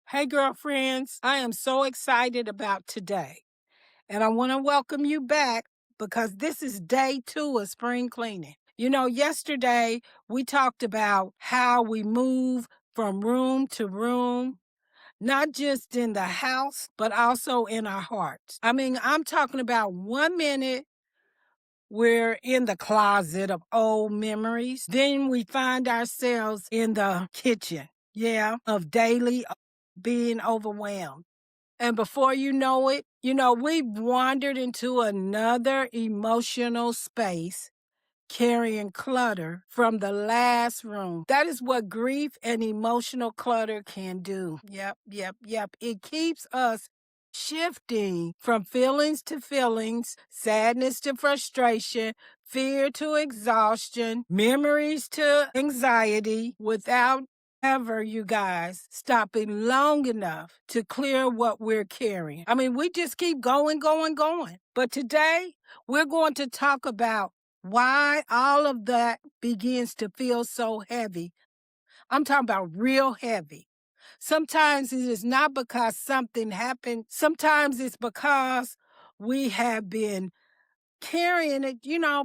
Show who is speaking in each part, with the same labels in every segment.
Speaker 1: Hey, girlfriends, I am so excited about today. And I want to welcome you back because this is day 2 of spring cleaning. Yesterday we talked about how we move from room to room, not just in the house, but also in our hearts. I'm talking about 1 minute we're in the closet of old memories. Then we find ourselves in the kitchen, of daily being overwhelmed. And before you know it, we've wandered into another emotional space carrying clutter from the last room. That is what grief and emotional clutter can do. Yep. It keeps us shifting from feelings to feelings, sadness to frustration, fear to exhaustion, memories to anxiety without ever, you guys, stopping long enough to clear what we're carrying. We just keep going. But today, we're going to talk about why all of that begins to feel so heavy. I'm talking about real heavy. Sometimes it is not because something happened. Sometimes it's because we have been carrying it,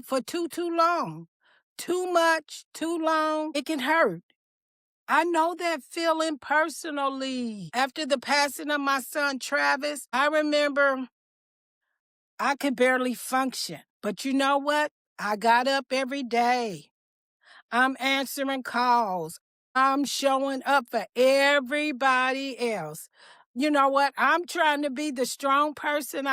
Speaker 1: for too long. Too much, too long. It can hurt. I know that feeling personally. After the passing of my son, Travis, I remember I could barely function. But you know what? I got up every day. I'm answering calls. I'm showing up for everybody else. You know what? I'm trying to be the strong person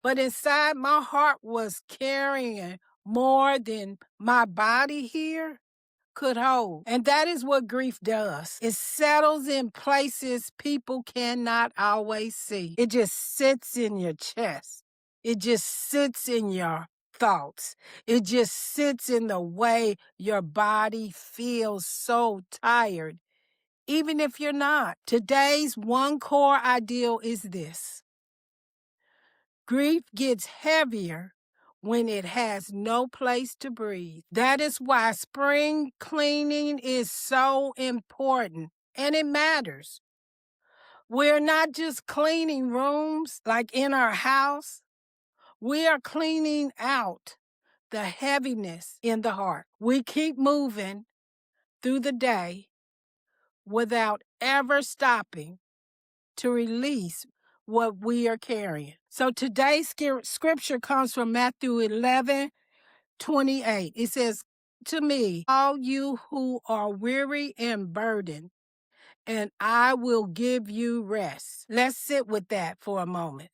Speaker 1: but inside my heart was carrying more than my body here could hold. And that is what grief does. It settles in places people cannot always see. It just sits in your chest. It just sits in your thoughts. It just sits in the way your body feels so tired, even if you're not. Today's one core ideal is this: grief gets heavier when it has no place to breathe. That is why spring cleaning is so important, and it matters. We're not just cleaning rooms like in our house. We are cleaning out the heaviness in the heart. We keep moving through the day without ever stopping to release what we are carrying. So today's scripture comes from Matthew 11:28. It says, "To me, all you who are weary and burdened, and I will give you rest." Let's sit with that for a moment.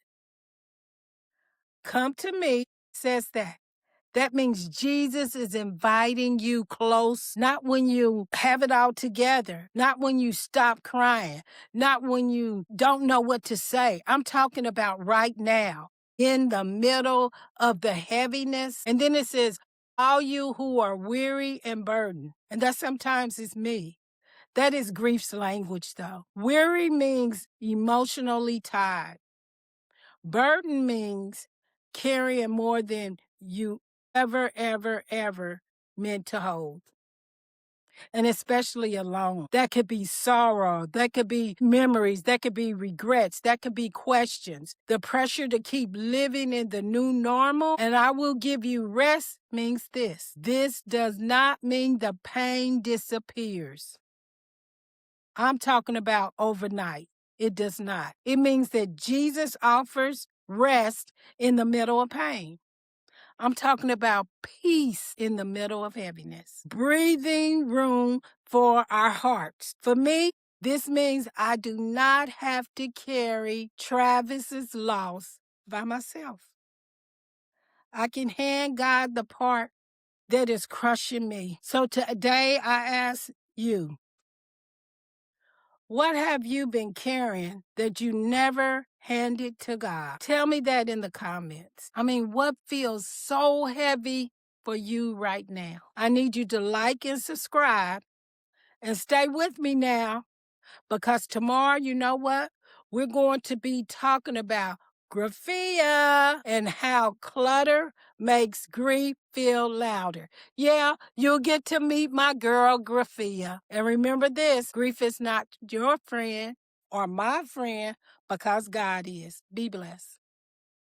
Speaker 1: Come to me, says that. That means Jesus is inviting you close, not when you have it all together, not when you stop crying, not when you don't know what to say. I'm talking about right now, in the middle of the heaviness. And then it says, all you who are weary and burdened. And that sometimes is me. That is grief's language, though. Weary means emotionally tired. Burden means carrying more than you ever meant to hold. And especially alone. That could be sorrow. That could be memories. That could be regrets. That could be questions. The pressure to keep living in the new normal. And I will give you rest means this. This does not mean the pain disappears. I'm talking about overnight. It does not. It means that Jesus offers rest in the middle of pain. I'm talking about peace in the middle of heaviness, breathing room for our hearts. For me, this means I do not have to carry Travis's loss by myself. I can hand God the part that is crushing me. So today I ask you, what have you been carrying that you never handed to God? Tell me that in the comments. What feels so heavy for you right now? I need you to like and subscribe and stay with me now, because tomorrow, you know what? We're going to be talking about graphia and how clutter makes grief feel louder. Yeah, you'll get to meet my girl, Graphia. And remember this, grief is not your friend. or my friend because God is. Be blessed.